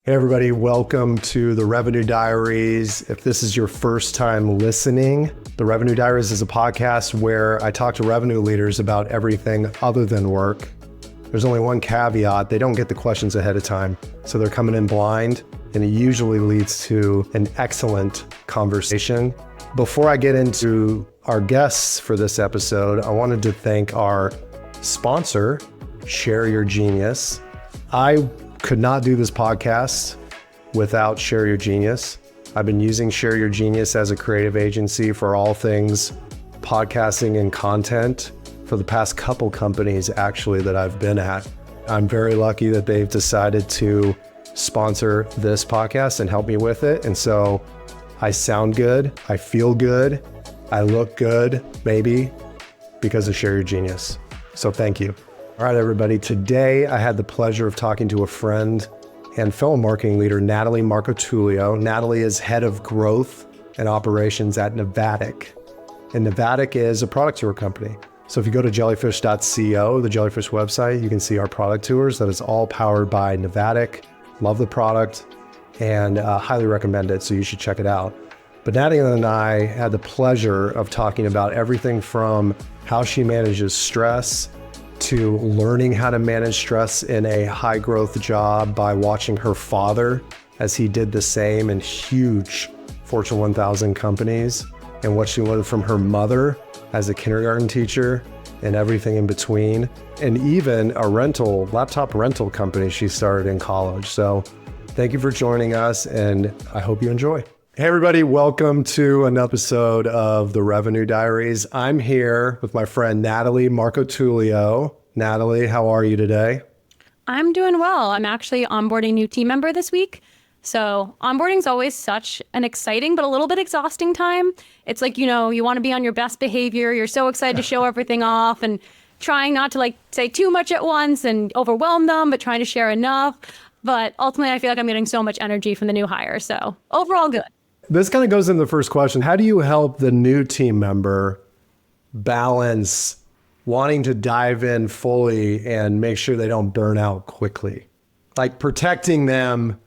Hey everybody, welcome to the Revenue Diaries. If this is your first time listening, the Revenue Diaries is a podcast where I talk to revenue leaders about everything other than work. There's only one caveat: they don't get the questions ahead of time, so they're coming in blind, and it usually leads to an excellent conversation. Before I get into our guests for this episode, I wanted to thank our sponsor, Share Your Genius. I could not do this podcast without Share Your Genius. I've been using Share Your Genius as a creative agency for all things podcasting and content for the past couple companies actually that I've been at. I'm very lucky that they've decided to sponsor this podcast and help me with it. And so I sound good, I feel good, I look good, maybe because of Share Your Genius. So thank you. All right, everybody. Today, I had the pleasure of talking to a friend and fellow marketing leader, Natalie Marcotullio. Natalie is head of growth and operations at Navattic. And Navattic is a product tour company. So if you go to jellyfish.co, the Jellyfish website, you can see our product tours. That is all powered by Navattic. Love the product and highly recommend it. So you should check it out. But Natalie and I had the pleasure of talking about everything from how she manages stress to learning how to manage stress in a high growth job by watching her father as he did the same in huge Fortune 1000 companies, and what she learned from her mother as a kindergarten teacher and everything in between, and even a laptop rental company she started in college. So thank you for joining us, and I hope you enjoy. Hey everybody, welcome to another episode of the Revenue Diaries. I'm here with my friend Natalie Marcotullio. Natalie, how are you today? I'm doing well. I'm actually onboarding a new team member this week. So onboarding is always such an exciting but a little bit exhausting time. It's like, you want to be on your best behavior. You're so excited to show everything off and trying not to say too much at once and overwhelm them, but trying to share enough. But ultimately, I feel like I'm getting so much energy from the new hire. So overall, good. This kind of goes into the first question. How do you help the new team member balance wanting to dive in fully and make sure they don't burn out quickly? Like protecting them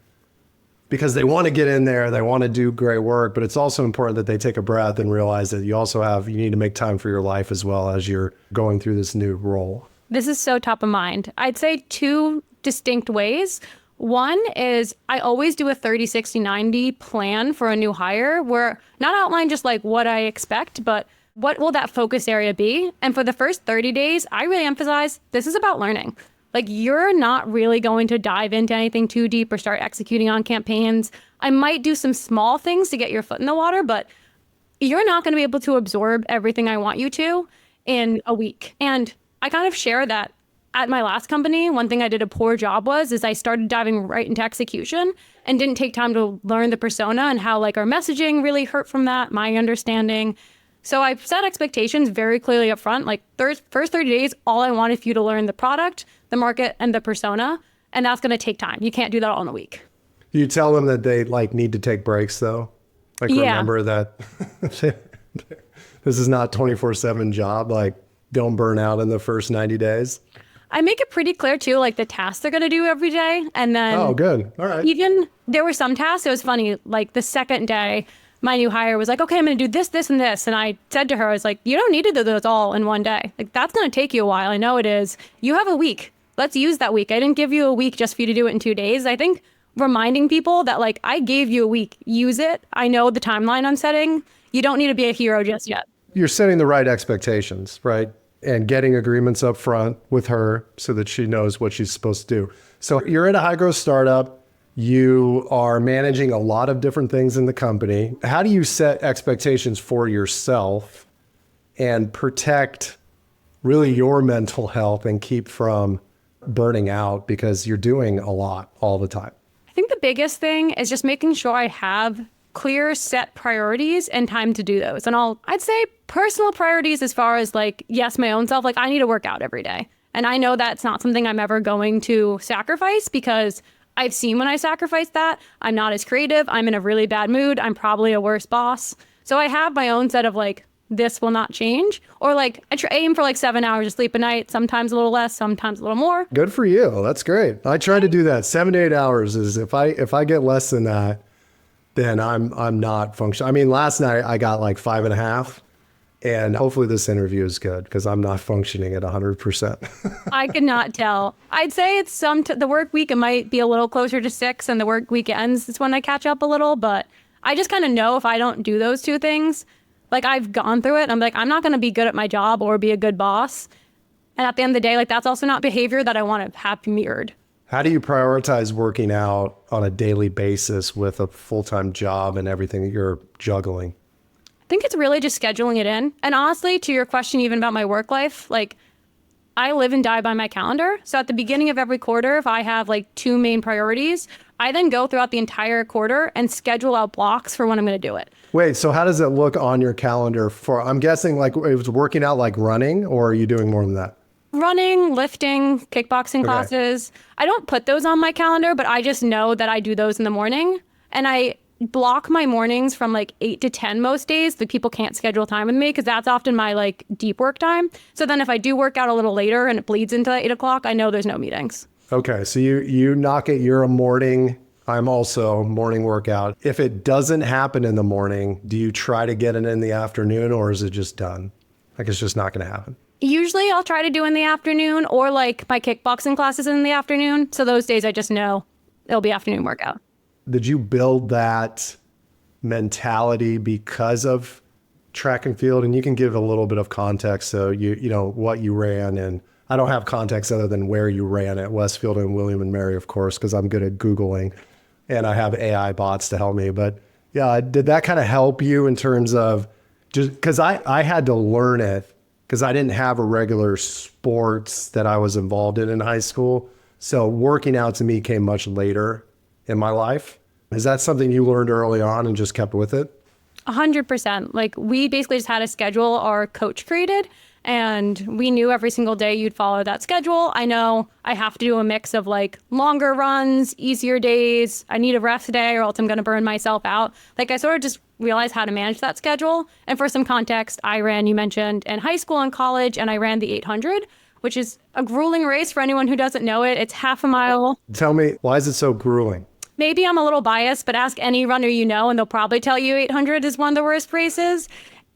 because they want to get in there, they want to do great work, but it's also important that they take a breath and realize that you need to make time for your life as well as you're going through this new role. This is so top of mind. I'd say two distinct ways. One is I always do a 30, 60, 90 plan for a new hire where not outline just like what I expect, but what will that focus area be? And for the first 30 days, I really emphasize this is about learning. Like you're not really going to dive into anything too deep or start executing on campaigns. I might do some small things to get your foot in the water, but you're not going to be able to absorb everything I want you to in a week. And I kind of share that. At my last company, one thing I did a poor job is I started diving right into execution and didn't take time to learn the persona and how our messaging really hurt from that, my understanding. So I set expectations very clearly up front. First 30 days, all I wanted for you to learn the product, the market, and the persona. And that's going to take time. You can't do that all in a week. Do you tell them that they need to take breaks though? Remember that this is not 24/7 job. Don't burn out in the first 90 days. I make it pretty clear too, the tasks they're going to do every day. And then good. All right. Even there were some tasks, it was funny, the second day, my new hire was like, okay, I'm going to do this, this, and this. And I said to her, I was like, you don't need to do those all in one day. That's going to take you a while. I know it is. You have a week. Let's use that week. I didn't give you a week just for you to do it in 2 days. I think reminding people that I gave you a week, use it. I know the timeline I'm setting. You don't need to be a hero just yet. You're setting the right expectations, right? And getting agreements up front with her so that she knows what she's supposed to do. So you're at a high growth startup. You are managing a lot of different things in the company. How do you set expectations for yourself and protect really your mental health and keep from burning out because you're doing a lot all the time? I think the biggest thing is just making sure I have clear set priorities and time to do those. And I'd say personal priorities as far as yes, my own self, I need to work out every day. And I know that's not something I'm ever going to sacrifice because I've seen when I sacrifice that, I'm not as creative. I'm in a really bad mood. I'm probably a worse boss. So I have my own set of this will not change. Or like I aim for like 7 hours of sleep a night, sometimes a little less, sometimes a little more. Good for you. That's great. I try to do that. 7 to 8 hours is if I get less than that, then I'm not functioning. I mean, last night I got like 5.5. And hopefully this interview is good because I'm not functioning at 100%. I could not tell. I'd say it's the work week, it might be a little closer to 6, and the work weekends is when I catch up a little. But I just kind of know if I don't do those two things, like I've gone through it. I'm like, I'm not going to be good at my job or be a good boss. And at the end of the day, like that's also not behavior that I want to have mirrored. How do you prioritize working out on a daily basis with a full-time job and everything that you're juggling? I think it's really just scheduling it in. And honestly, to your question, even about my work life, like I live and die by my calendar. So at the beginning of every quarter, if I have like 2 main priorities, I then go throughout the entire quarter and schedule out blocks for when I'm going to do it. Wait, so how does it look on your calendar I'm guessing like it was working out like running, or are you doing more than that? Running, lifting, kickboxing classes. I don't put those on my calendar, but I just know that I do those in the morning. And I block my mornings from like 8 to 10 most days. The people can't schedule time with me because that's often my like deep work time. So then if I do work out a little later and it bleeds into 8 o'clock, I know there's no meetings. Okay, so you knock it, you're a morning, I'm also morning workout. If it doesn't happen in the morning, do you try to get it in the afternoon, or is it just done? Like it's just not going to happen? Usually I'll try to do in the afternoon, or like my kickboxing classes in the afternoon. So those days I just know it'll be afternoon workout. Did you build that mentality because of track and field? And you can give a little bit of context. So you know what you ran, and I don't have context other than where you ran at Westfield and William and Mary, of course, because I'm good at Googling and I have AI bots to help me. But yeah, did that kind of help you in terms of just because I had to learn it because I didn't have a regular sports that I was involved in high school. So working out to me came much later in my life. Is that something you learned early on and just kept with it? 100%. Like we basically just had a schedule our coach created, and we knew every single day you'd follow that schedule. I know I have to do a mix of like longer runs, easier days. I need a rest day or else I'm going to burn myself out. Like I sort of just realized how to manage that schedule. And for some context, I ran, you mentioned, in high school and college, and I ran the 800, which is a grueling race for anyone who doesn't know it. It's half a mile. Tell me, why is it so grueling? Maybe I'm a little biased, but ask any runner you know, and they'll probably tell you 800 is one of the worst races.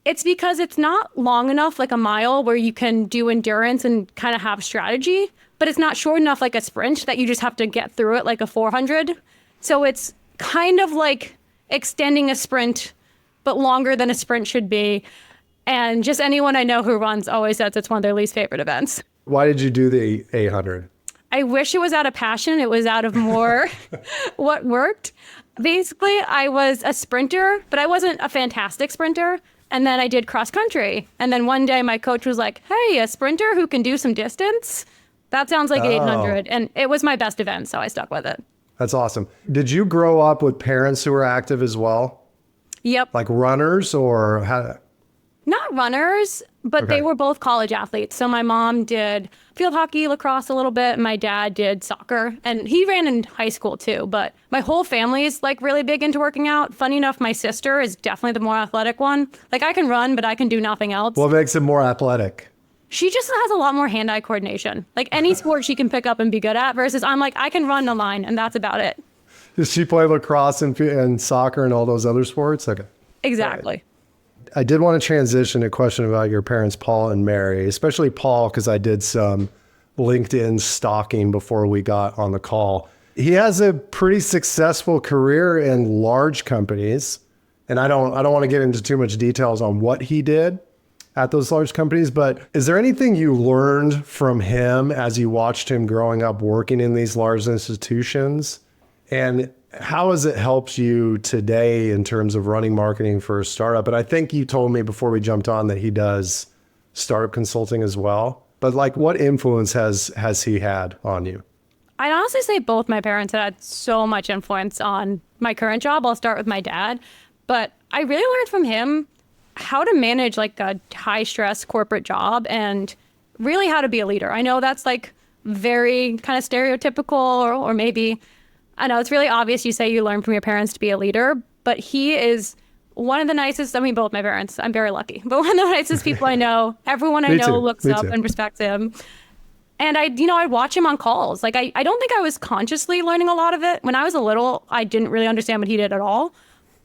It's because it's not long enough, like a mile, where you can do endurance and kind of have strategy, but it's not short enough like a sprint that you just have to get through it like a 400. So it's kind of like extending a sprint, but longer than a sprint should be. And just anyone I know who runs always says it's one of their least favorite events. Why did you do the 800? I wish it was out of passion. It was out of more what worked. Basically, I was a sprinter, but I wasn't a fantastic sprinter. And then I did cross country. And then one day my coach was like, hey, a sprinter who can do some distance? That sounds like 800. And it was my best event, so I stuck with it. That's awesome. Did you grow up with parents who were active as well? Yep. Like runners or how? Not runners, but they were both college athletes. So my mom did field hockey, lacrosse a little bit. And my dad did soccer, and he ran in high school too. But my whole family is like really big into working out. Funny enough, my sister is definitely the more athletic one. Like I can run, but I can do nothing else. What makes him more athletic? She just has a lot more hand-eye coordination. Like any sport she can pick up and be good at, versus I'm like, I can run the line and that's about it. Does she play lacrosse and soccer and all those other sports? Okay. Exactly. Right. I did want to transition to a question about your parents, Paul and Mary, especially Paul, because I did some LinkedIn stalking before we got on the call. He has a pretty successful career in large companies, and I don't want to get into too much details on what he did at those large companies, but is there anything you learned from him as you watched him growing up working in these large institutions? And how has it helped you today in terms of running marketing for a startup? And I think you told me before we jumped on that he does startup consulting as well. But like, what influence has he had on you? I'd honestly say both my parents had so much influence on my current job. I'll start with my dad. But I really learned from him how to manage like a high stress corporate job and really how to be a leader. I know that's like very kind of stereotypical or maybe, I know it's really obvious you say you learn from your parents to be a leader, but he is one of the nicest, I mean, both my parents, I'm very lucky, but one of the nicest people I know. Everyone I know looks up and respects him. And I'd watch him on calls. Like, I don't think I was consciously learning a lot of it. When I was a little, I didn't really understand what he did at all.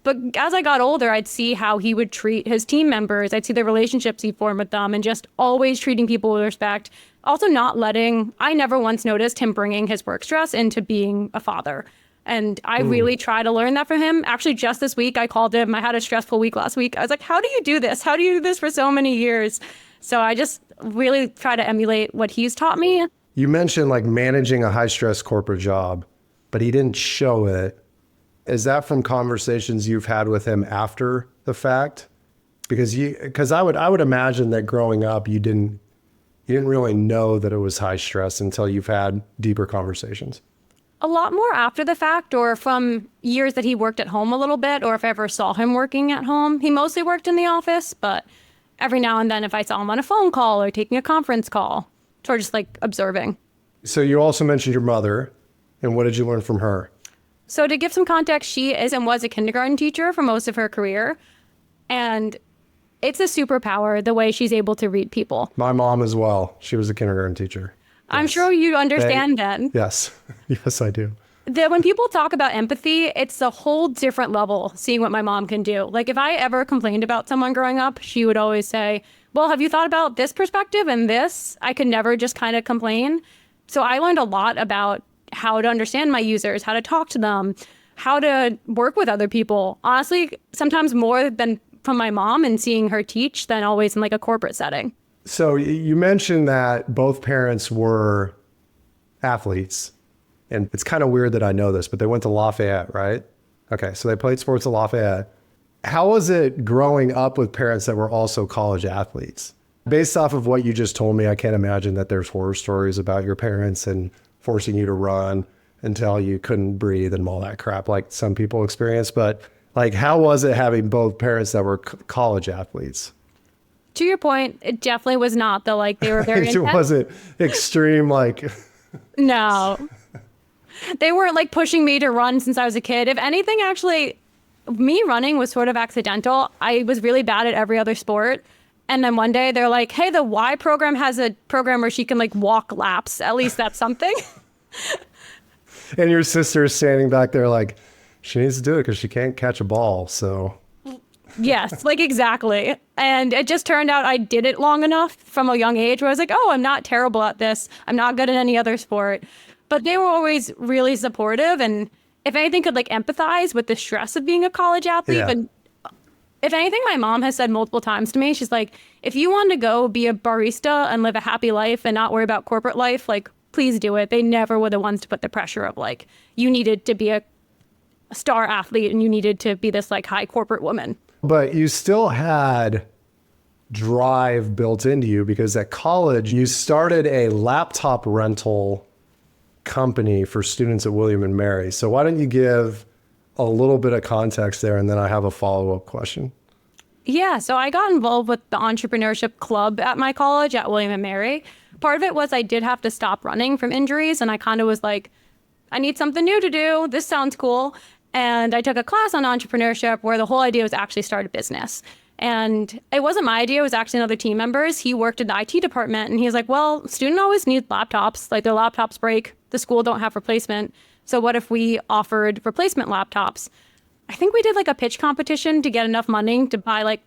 But as I got older, I'd see how he would treat his team members. I'd see the relationships he formed with them and just always treating people with respect. Also I never once noticed him bringing his work stress into being a father. And I really try to learn that from him. Actually, just this week, I called him. I had a stressful week last week. I was like, how do you do this? How do you do this for so many years? So I just really try to emulate what he's taught me. You mentioned like managing a high stress corporate job, but he didn't show it. Is that from conversations you've had with him after the fact? Because I would imagine that growing up, you didn't really know that it was high stress until you've had deeper conversations. A lot more after the fact, or from years that he worked at home a little bit, or if I ever saw him working at home. He mostly worked in the office, but every now and then if I saw him on a phone call or taking a conference call, or just like observing. So you also mentioned your mother, and what did you learn from her? So to give some context, she is and was a kindergarten teacher for most of her career. And it's a superpower, the way she's able to read people. My mom as well. She was a kindergarten teacher. I'm sure you understand that. Yes. Yes, I do. When people talk about empathy, it's a whole different level, seeing what my mom can do. Like, if I ever complained about someone growing up, she would always say, well, have you thought about this perspective and this? I could never just kind of complain. So I learned a lot about how to understand my users, how to talk to them, how to work with other people. Honestly, sometimes more than from my mom and seeing her teach than always in like a corporate setting. So you mentioned that both parents were athletes. And it's kind of weird that I know this, but they went to Lafayette, right? Okay, so they played sports at Lafayette. How was it growing up with parents that were also college athletes? Based off of what you just told me, I can't imagine that there's horror stories about your parents and forcing you to run until you couldn't breathe and all that crap like some people experience. But like, how was it having both parents that were college athletes? To your point, it definitely was not they were very It wasn't extreme, like... No. They weren't like pushing me to run since I was a kid. If anything, actually, me running was sort of accidental. I was really bad at every other sport. And then one day they're like, hey, the Y program has a program where she can like walk laps. At least that's something. And your sister is standing back there like, she needs to do it because she can't catch a ball. So... Yes, like exactly. And it just turned out I did it long enough from a young age where I was like, oh, I'm not terrible at this. I'm not good at any other sport. But they were always really supportive. And if anything, could like empathize with the stress of being a college athlete. Yeah. And if anything, my mom has said multiple times to me, she's like, if you want to go be a barista and live a happy life and not worry about corporate life, like, please do it. They never were the ones to put the pressure of like, you needed to be a star athlete and you needed to be this like high corporate woman. But you still had drive built into you because at college, you started a laptop rental company for students at William and Mary. So why don't you give a little bit of context there, and then I have a follow-up question. Yeah, so I got involved with the entrepreneurship club at my college at William and Mary. Part of it was I did have to stop running from injuries, and I kind of was like, I need something new to do. This sounds cool. And I took a class on entrepreneurship where the whole idea was actually start a business. And it wasn't my idea. It was actually another team member's. He worked in the IT department, and he was like, well, student always needs laptops. Like, their laptops break. The school don't have replacement. So what if we offered replacement laptops? I think we did like a pitch competition to get enough money to buy like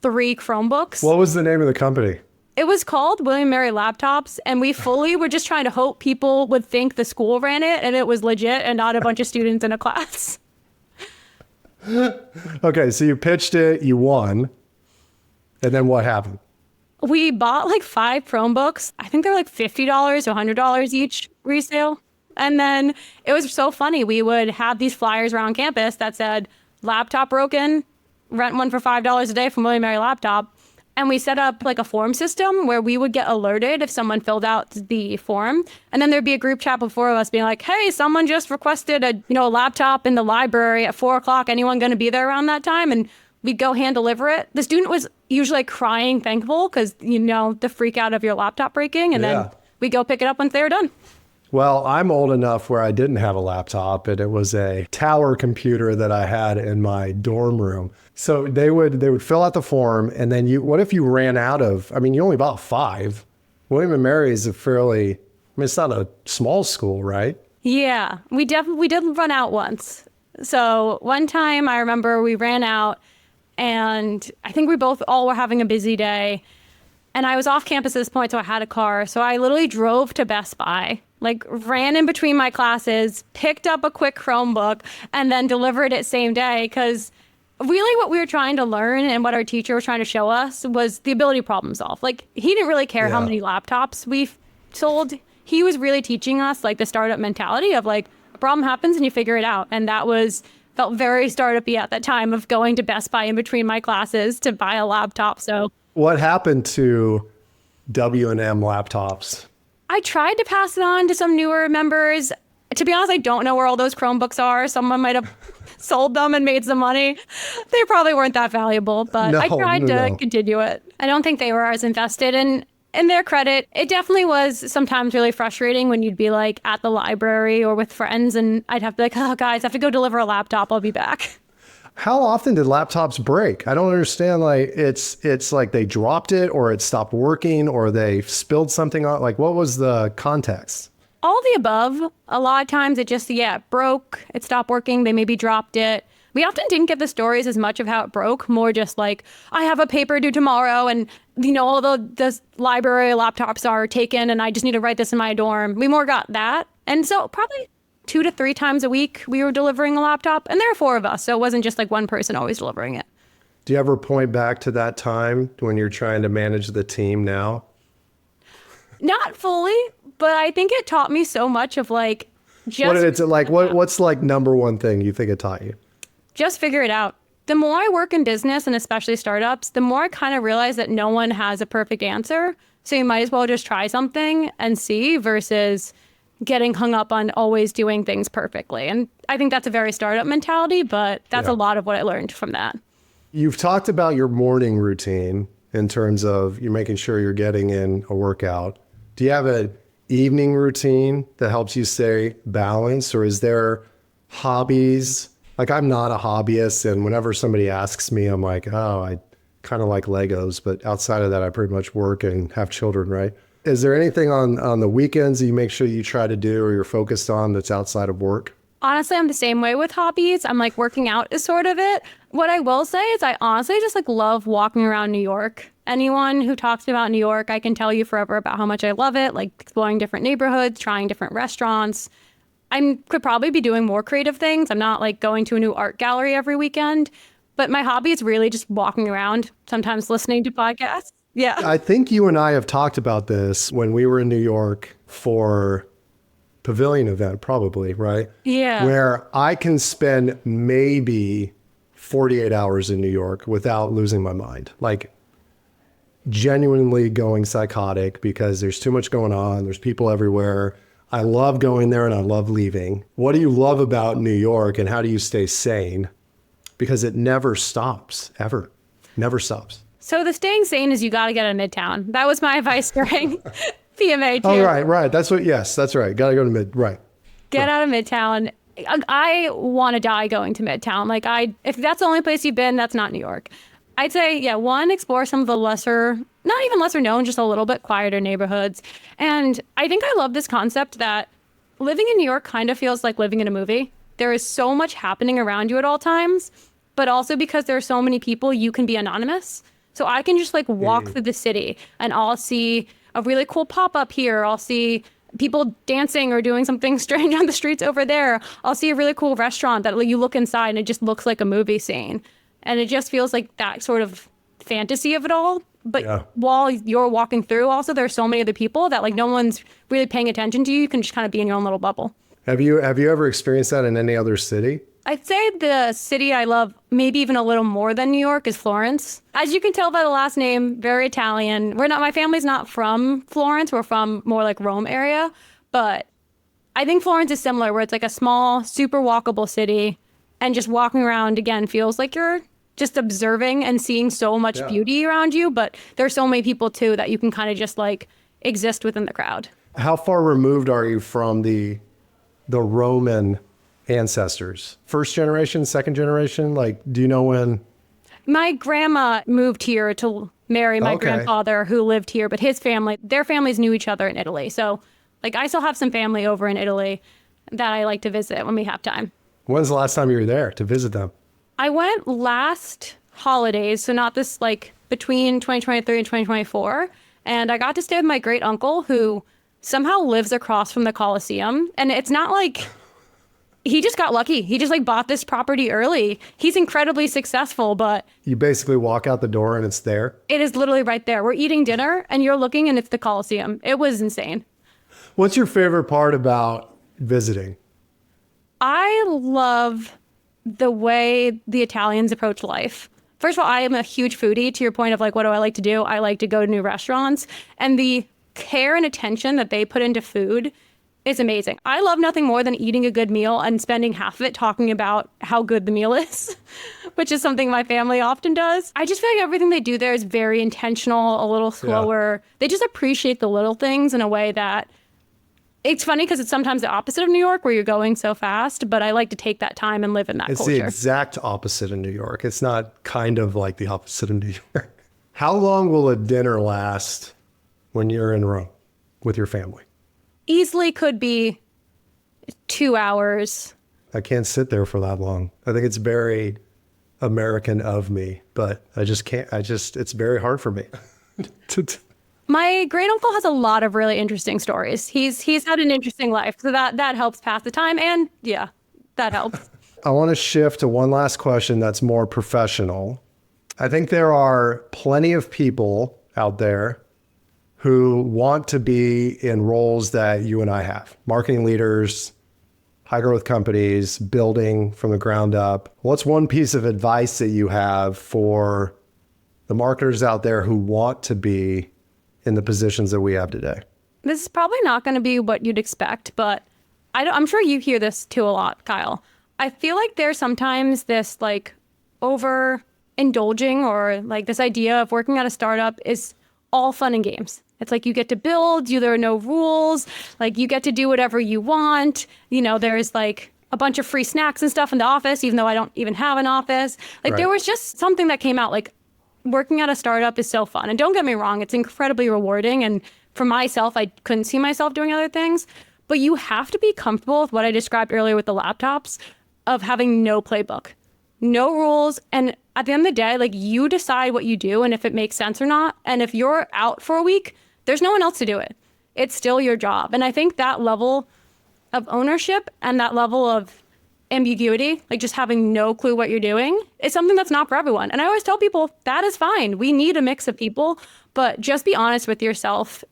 3 Chromebooks. What was the name of the company? It was called William Mary Laptops, and we fully were just trying to hope people would think the school ran it and it was legit and not a bunch of students in a class. Okay, so you pitched it, you won, and then what happened? We bought like 5 Chromebooks. I think they were like $50 to $100 each resale. And then it was so funny. We would have these flyers around campus that said, laptop broken, rent one for $5 a day from William Mary Laptop. And we set up like a form system where we would get alerted if someone filled out the form. And then there'd be a group chat before of us being like, hey, someone just requested a laptop in the library at 4:00. Anyone going to be there around that time? And we'd go hand deliver it. The student was usually like crying, thankful, because, the freak out of your laptop breaking. And then we go pick it up once they were done. Well, I'm old enough where I didn't have a laptop, and it was a tower computer that I had in my dorm room. So they would fill out the form, and then what if you ran out of, I mean, you only bought 5. William and Mary is it's not a small school, right? Yeah, we did run out once. So one time I remember we ran out, and I think we both all were having a busy day. And I was off campus at this point, so I had a car. So I literally drove to Best Buy, like ran in between my classes, picked up a quick Chromebook, and then delivered it same day. Because really what we were trying to learn and what our teacher was trying to show us was the ability to problem solve. Like, he didn't really care how many laptops we sold. He was really teaching us like the startup mentality of like, a problem happens and you figure it out. And that felt very startup-y at that time of going to Best Buy in between my classes to buy a laptop. So what happened to W&M laptops? I tried to pass it on to some newer members. To be honest, I don't know where all those Chromebooks are. Someone might have sold them and made some money. They probably weren't that valuable, but I tried to continue it. I don't think they were as invested in their credit. It definitely was sometimes really frustrating when you'd be like at the library or with friends, and I'd have to be like, oh guys, I have to go deliver a laptop. I'll be back. How often did laptops break? I don't understand. Like, it's like they dropped it, or it stopped working, or they spilled something on. Like, what was the context? All the above. A lot of times it just, it broke, it stopped working, they maybe dropped it. We often didn't get the stories as much of how it broke, more just like, I have a paper due tomorrow, and all the library laptops are taken, and I just need to write this in my dorm. We more got that. And so probably 2 to 3 times a week we were delivering a laptop, and there were 4 of us, so it wasn't just like one person always delivering it. Do you ever point back to that time when you're trying to manage the team now? Not fully, but I think it taught me so much of like, what's like number one thing you think it taught you? Just figure it out. The more I work in business, and especially startups, the more I kind of realize that no one has a perfect answer. So you might as well just try something and see, versus getting hung up on always doing things perfectly. And I think that's a very startup mentality, but that's a lot of what I learned from that. You've talked about your morning routine in terms of you making sure you're getting in a workout. Do you have an evening routine that helps you stay balanced, or is there hobbies? Like, I'm not a hobbyist, and whenever somebody asks me, I'm like, oh, I kind of like Legos, but outside of that, I pretty much work and have children, right? Is there anything on the weekends that you make sure you try to do or you're focused on that's outside of work? Honestly, I'm the same way with hobbies. I'm like, working out is sort of it. What I will say is I honestly just like love walking around New York. Anyone who talks about New York, I can tell you forever about how much I love it, like exploring different neighborhoods, trying different restaurants. I could probably be doing more creative things. I'm not like going to a new art gallery every weekend, but my hobby is really just walking around, sometimes listening to podcasts. Yeah. I think you and I have talked about this when we were in New York for Pavilion event, probably, right? Yeah. Where I can spend maybe 48 hours in New York without losing my mind. Like, genuinely going psychotic because there's too much going on. There's people everywhere. I love going there and I love leaving. What do you love about New York, and how do you stay sane? Because it never stops, ever. Never stops. So the staying sane is you got to get out of Midtown. That was my advice during PMA too. Oh, right. That's right. Got to go to right. Get out of Midtown. I want to die going to Midtown. Like, if that's the only place you've been, that's not New York. I'd say, one, explore some of the not even lesser known, just a little bit quieter neighborhoods. And I think I love this concept that living in New York kind of feels like living in a movie. There is so much happening around you at all times, but also because there are so many people, you can be anonymous. So I can just like walk through the city and I'll see a really cool pop-up here. I'll see people dancing or doing something strange on the streets over there. I'll see a really cool restaurant that you look inside and it just looks like a movie scene. And it just feels like that sort of fantasy of it all. But while you're walking through, also, there's so many other people that like no one's really paying attention to you. You can just kind of be in your own little bubble. Have you ever experienced that in any other city? I'd say the city I love maybe even a little more than New York is Florence. As you can tell by the last name, very Italian. My family's not from Florence. We're from more like Rome area. But I think Florence is similar, where it's like a small, super walkable city. And just walking around, again, feels like you're just observing and seeing so much beauty around you. But there's so many people, too, that you can kind of just like exist within the crowd. How far removed are you from the Roman ancestors? First generation, second generation? Like, do you know when? My grandma moved here to marry my grandfather who lived here, but his family, their families knew each other in Italy. So like I still have some family over in Italy that I like to visit when we have time. When's the last time you were there to visit them? I went last holidays, so not this like between 2023 and 2024. And I got to stay with my great uncle who somehow lives across from the Colosseum. And it's not like he just got lucky. He just like bought this property early. He's incredibly successful, but You basically walk out the door and it's there. it is literally right there. We're eating dinner and you're looking and it's the Colosseum. It was insane. What's your favorite part about visiting? I love the way the Italians approach life. First of all, I am a huge foodie, to your point of like, what do I like to do? I like to go to new restaurants, and the care and attention that they put into food is amazing. I love nothing more than eating a good meal and spending half of it talking about how good the meal is, which is something my family often does. I just feel like everything they do there is very intentional, a little slower. Yeah. They just appreciate the little things in a way that it's funny because it's sometimes the opposite of New York where you're going so fast, but I like to take that time and live in that culture. It's the exact opposite of New York. It's not kind of like the opposite of New York. How long will a dinner last when you're in Rome with your family? Easily could be 2 hours. I can't sit there for that long. I think it's very American of me, but I just can't. It's very hard for me. My great uncle has a lot of really interesting stories. He's had an interesting life, so that helps pass the time, and yeah, that helps. I want to shift to one last question that's more professional. I think there are plenty of people out there who want to be in roles that you and I have. Marketing leaders, high growth companies, building from the ground up. What's one piece of advice that you have for the marketers out there who want to be in the positions that we have today? This is probably not going to be what you'd expect, but I'm sure you hear this too a lot, Kyle. I feel like there's sometimes this like over indulging or like this idea of working at a startup is all fun and games. It's like you get to build, there are no rules, like you get to do whatever you want. You know, there's like a bunch of free snacks and stuff in the office, even though I don't even have an office. Like There was just something that came out like working at a startup is so fun. And don't get me wrong, it's incredibly rewarding. And for myself, I couldn't see myself doing other things. But you have to be comfortable with what I described earlier with the laptops of having no playbook, no rules. And at the end of the day, like you decide what you do and if it makes sense or not. And if you're out for a week, there's no one else to do it. It's still your job. And I think that level of ownership and that level of ambiguity, like just having no clue what you're doing, is something that's not for everyone. And I always tell people that is fine. We need a mix of people, but just be honest with yourself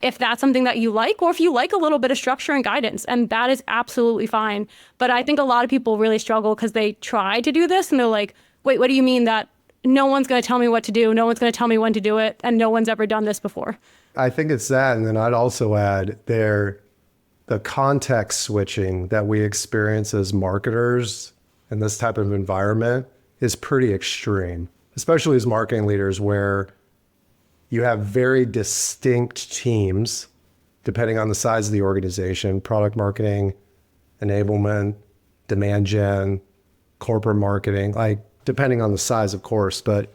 if that's something that you like, or if you like a little bit of structure and guidance, and that is absolutely fine. But I think a lot of people really struggle because they try to do this and they're like, wait, what do you mean that no one's going to tell me what to do? No one's going to tell me when to do it. And no one's ever done this before. I think it's that. And then I'd also add the context switching that we experience as marketers in this type of environment is pretty extreme, especially as marketing leaders, where you have very distinct teams, depending on the size of the organization: product marketing, enablement, demand gen, corporate marketing, like depending on the size, of course. But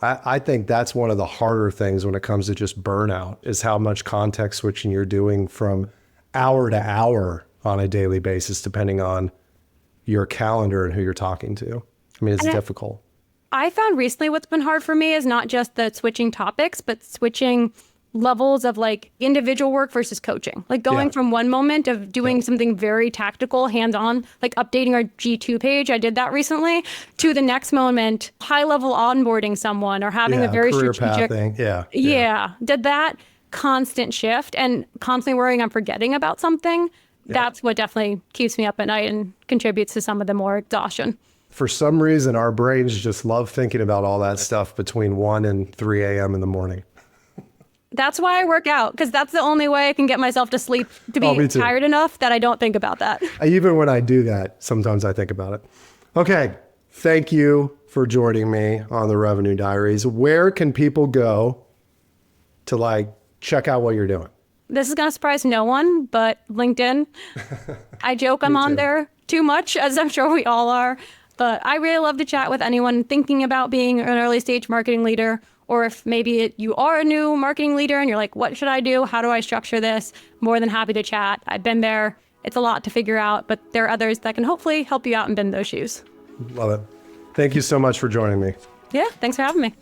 I think that's one of the harder things when it comes to just burnout, is how much context switching you're doing from hour to hour on a daily basis, depending on your calendar and who you're talking to. I mean, it's difficult. I found recently what's been hard for me is not just the switching topics, but switching levels of like individual work versus coaching. Like going from one moment of doing something very tactical, hands-on, like updating our G2 page, I did that recently, to the next moment, high-level onboarding someone or having a very strategic... pathing. Did that constant shift and constantly worrying I'm forgetting about something. That's what definitely keeps me up at night and contributes to some of the more exhaustion. For some reason, our brains just love thinking about all that stuff between 1 and 3 a.m. in the morning. That's why I work out, because that's the only way I can get myself to sleep, to be tired enough that I don't think about that. Even when I do that, sometimes I think about it. Okay. Thank you for joining me on the Revenue Diaries. Where can people go to check out what you're doing? this is going to surprise no one, but LinkedIn. I joke I'm on there too much, as I'm sure we all are. But I really love to chat with anyone thinking about being an early stage marketing leader, or if maybe you are a new marketing leader and you're like, what should I do? How do I structure this? More than happy to chat. I've been there. It's a lot to figure out, but there are others that can hopefully help you out and bend those shoes. Love it. Thank you so much for joining me. Yeah, thanks for having me.